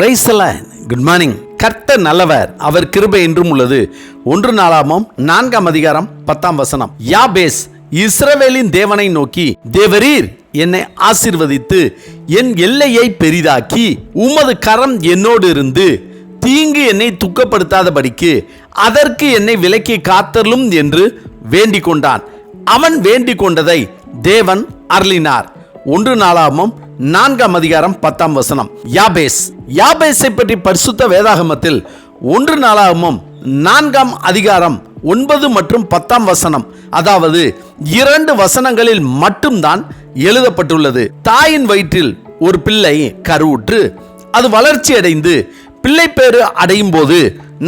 Praise the Lord. Good morning. கர்த்தர் நல்லவர், அவர் கிருபை என்றும் உள்ளது. 1 நாளாகமம் 4:10 யாபேஸ் இஸ்ரவேலின் தேவனை நோக்கி, தேவரீர் என்னை ஆசீர்வதித்து என் எல்லையை பெரிதாக்கி உமது கரம் என்னோடு இருந்து தீங்கு என்னை துக்கப்படுத்தாதபடிக்கு அதற்கு என்னை விலக்கி காத்தருளும் என்று வேண்டிக் கொண்டான். அவன் வேண்டிக் கொண்டதை தேவன் அருளினார். 1 நாளாகமம் 4:10 யாபேஸை பற்றி பரிசுத்த வேதாகமத்தில் 1 நாளாகமம் 4:9 மற்றும் 10 அதாவது 2 வசனங்களில் மட்டும்தான் எழுதப்பட்டுள்ளது. தாயின் வயிற்றில் ஒரு பிள்ளை கருவுற்று அது வளர்ச்சி அடைந்து பிள்ளை பேறு அடையும் போது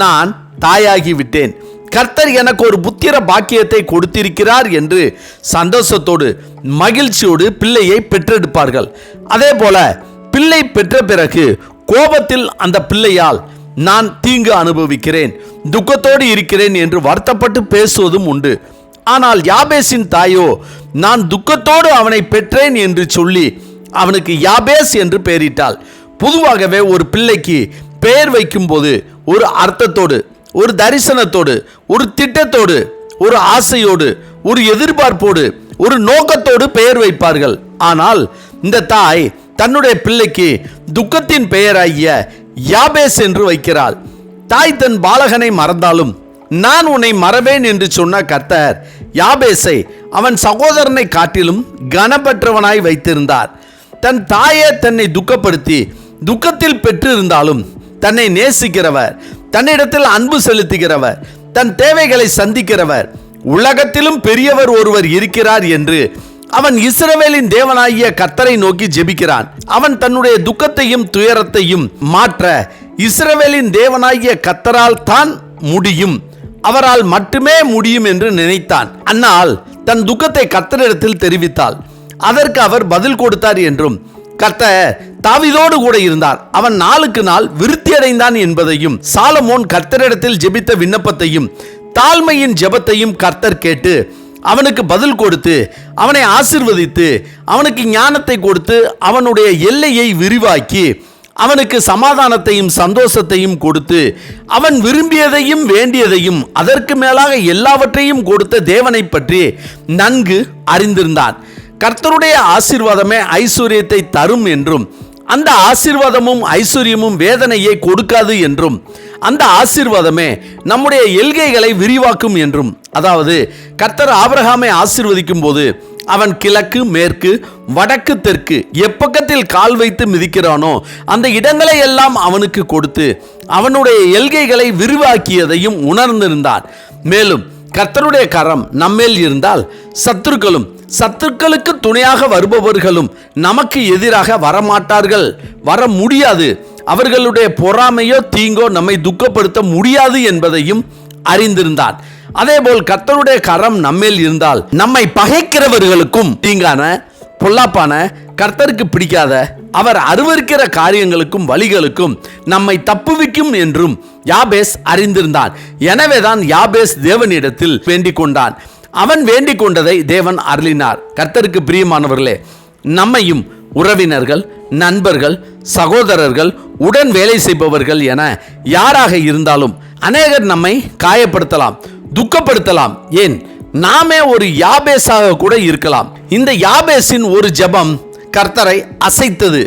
நான் தாயாகிவிட்டேன், கர்த்தர் எனக்கு ஒரு புத்திர பாக்கியத்தை கொடுத்திருக்கிறார் என்று சந்தோஷத்தோடு மகிழ்ச்சியோடு பிள்ளையை பெற்றெடுப்பார்கள். அதே போல பிள்ளை பெற்ற பிறகு கோபத்தில் அந்த பிள்ளையால் நான் தீங்கு அனுபவிக்கிறேன், துக்கத்தோடு இருக்கிறேன் என்று வருத்தப்பட்டு பேசுவதும் உண்டு. ஆனால் யாபேசின் தாயோ நான் துக்கத்தோடு அவனை பெற்றேன் என்று சொல்லி அவனுக்கு யாபேஸ் என்று பெயரிட்டாள். பொதுவாகவே ஒரு பிள்ளைக்கு பெயர் வைக்கும் போது ஒரு அர்த்தத்தோடு, ஒரு தரிசனத்தோடு, ஒரு திட்டத்தோடு, ஒரு ஆசையோடு, ஒரு எதிர்பார்ப்போடு, ஒரு நோக்கத்தோடு பெயர் வைப்பார்கள். ஆனால் இந்த தாய் தன்னுடைய பிள்ளைக்கு துக்கத்தின் பெயராகிய யாபேஸ் என்று வைக்கிறாள். தாய் தன் பாலகனை மறந்தாலும் நான் உன்னை மறவேன் என்று சொன்ன கர்த்தர் யாபேஸை அவன் சகோதரனை காட்டிலும் கனப்பற்றவனாய் வைத்திருந்தார். தன் தாயே தன்னை துக்கப்படுத்தி துக்கத்தில் பெற்றிருந்தாலும் தன்னை நேசிக்கிறவர், தன்னிடத்தில் அன்பு செலுத்துகிறவர், தன் தேவைகளை சந்திக்கிறவர், உலகத்திலும் பெரியவர் ஒருவர் இருக்கிறார் என்று அவன் இஸ்ரவேலின் தேவனாகிய கர்த்தரை நோக்கி ஜெபிக்கிறான். அவன் தன்னுடைய துக்கத்தையும் துயரத்தையும் மாற்ற இஸ்ரவேலின் தேவனாகிய கர்த்தரால் தான் முடியும், அவரால் மட்டுமே முடியும் என்று நினைத்தான். அன்னால் தன் துக்கத்தை கர்த்தரிடத்தில் தெரிவித்தாள். அதற்கு அவர் பதில் கொடுத்தார் என்றும் கர்த்தர் தாவீதோடு கூட இருந்தார், அவன் நாளுக்கு நாள் விருத்தி அடைந்தான் என்பதையும், சாலமோன் கர்த்தரிடத்தில் ஜெபித்த விண்ணப்பத்தையும் தாழ்மையின் ஜெபத்தையும் கர்த்தர் கேட்டு அவனுக்கு பதில் கொடுத்து அவனை ஆசீர்வதித்து அவனுக்கு ஞானத்தை கொடுத்து அவனுடைய எல்லையை விரிவாக்கி அவனுக்கு சமாதானத்தையும் சந்தோஷத்தையும் கொடுத்து அவன் விரும்பியதையும் வேண்டியதையும் அதற்கு மேலாக எல்லாவற்றையும் கொடுத்த தேவனை பற்றி நன்கு அறிந்திருந்தான். கர்த்தருடைய ஆசீர்வாதமே ஐஸ்வர்யத்தை தரும் என்றும், அந்த ஆசீர்வாதமும் ஐஸ்வர்யமும் வேதனையை கொடுக்காது என்றும், அந்த ஆசீர்வாதமே நம்முடைய எல்கைகளை விரிவாக்கும் என்றும், அதாவது கர்த்தர் ஆபிரகாமை ஆசீர்வதிக்கும் போது அவன் கிழக்கு மேற்கு வடக்கு தெற்கு எப்பக்கத்தில் கால் வைத்து மிதிக்கிறானோ அந்த இடங்களை எல்லாம் அவனுக்கு கொடுத்து அவனுடைய எல்கைகளை விரிவாக்கியதையும் உணர்ந்திருந்தான். மேலும் கர்த்தருடைய கரம் நம்மேல் இருந்தால் சத்துருக்களுக்கு துணையாக வருபவர்களும் நமக்கு எதிராக வரமாட்டார்கள், வர முடியாது. அவர்களுடைய பொறாமையோ தீங்கோ நம்மை துக்கப்படுத்த முடியாது என்பதையும் அறிந்திருந்தான். அதேபோல் கர்த்தருடைய கரம் நம்மேல் இருந்தால் நம்மை பகைக்கிறவர்களுக்கும் தீங்கான பொல்லாப்பான கர்த்தருக்கு பிடிக்காத அவர் அருவருக்கிற காரியங்களுக்கும் வழிகளுக்கும் நம்மை தப்புவிக்கும் என்றும் யாபேஸ் அறிந்திருந்தான். எனவேதான் யாபேஸ் தேவனிடத்தில் வேண்டிக் கொண்டான். அவன் வேண்டிக் கொண்டதை தேவன் அருளினார். கர்த்தருக்கு பிரியமானவர்களே, நம்மையும் உறவினர்கள், நண்பர்கள், சகோதரர்கள், உடன் வேலை செய்பவர்கள் என யாராக இருந்தாலும் அநேகர் நம்மை காயப்படுத்தலாம், துக்கப்படுத்தலாம், ஏன் நாமே ஒரு யாபேஸாக கூட இருக்கலாம். இந்த யாபேஸின் ஒரு ஜெபம் கர்த்தரை அசைத்தது,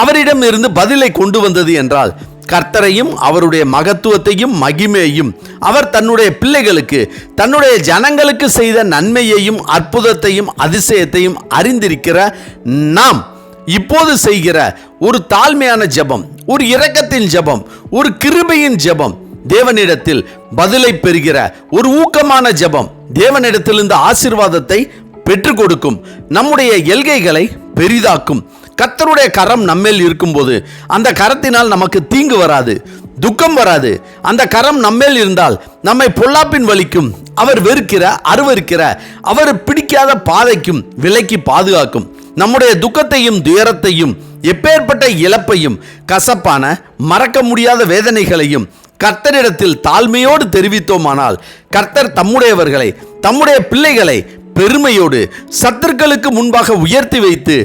அவரிடம் இருந்து பதிலை கொண்டு வந்தது என்றால் கர்த்தரையும் அவருடைய மகத்துவத்தையும் மகிமையையும் அவர் தன்னுடைய பிள்ளைகளுக்கு தன்னுடைய ஜனங்களுக்கு செய்த நன்மையையும் அற்புதத்தையும் அதிசயத்தையும் அறிந்திருக்கிற நாம் இப்போது செய்கிற ஒரு தாழ்மையான ஜெபம், ஒரு இரக்கத்தின் ஜெபம், ஒரு கிருபையின் ஜெபம், தேவனிடத்தில் பதிலை பெறுகிற ஒரு ஊக்கமான ஜெபம் தேவனிடத்திலிருந்து ஆசீர்வாதத்தை பெற்றுக் கொடுக்கும், நம்முடைய எல்கைகளை பெரிதாக்கும். கர்த்தருடைய கரம் நம்மேல் இருக்கும்போது அந்த கரத்தினால் நமக்கு தீங்கு வராது, துக்கம் வராது. அந்த கரம் நம்மேல் இருந்தால் நம்மை பொல்லாப்பின் வலிக்கும், அவர் வெறுக்கிற அருவருக்கிற அவர் பிடிக்காத பாதைக்கும் விலக்கி பாதுகாக்கும். நம்முடைய துக்கத்தையும் துயரத்தையும் எப்பேற்பட்ட இழப்பையும் கசப்பான மறக்க முடியாத வேதனைகளையும் கர்த்தரிடத்தில் தாழ்மையோடு தெரிவித்தோமானால் கர்த்தர் தம்முடையவர்களை தம்முடைய பிள்ளைகளை பெருமையோடு சத்துருக்களுக்கு முன்பாக உயர்த்தி வைத்து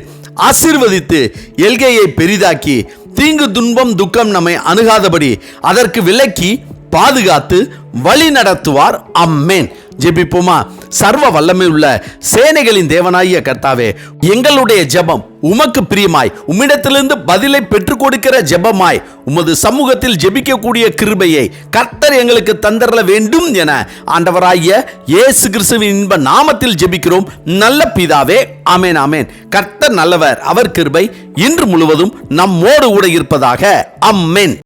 ஆசீர்வதித்து எல்கையை பெரிதாக்கி தீங்கு துன்பம் துக்கம் நம்மை அணுகாதபடி அதற்கு விலக்கி பாதுகாத்து வழி நடத்துவார். அம்மேன். ஜெபிப்போமா. சர்வ வல்லமை உள்ள சேனைகளின் தேவனாகிய கர்த்தாவே, எங்களுடைய ஜெபம் உமக்கு பிரியமாய் உம்மிடத்திலிருந்து பதிலை பெற்றுக் கொடுக்கிற ஜெபமாய் உமது சமூகத்தில் ஜெபிக்கக்கூடிய கிருபையை கர்த்தர் எங்களுக்கு தந்தரல வேண்டும் என ஆண்டவராகிய இயேசு கிறிஸ்துவின் இன்ப நாமத்தில் ஜெபிக்கிறோம் நல்ல பிதாவே. ஆமேன் ஆமேன். கர்த்தர் நல்லவர், அவர் கிருபை இன்று முழுவதும் நம்மோடு கூட இருப்பதாக. அம்மேன்.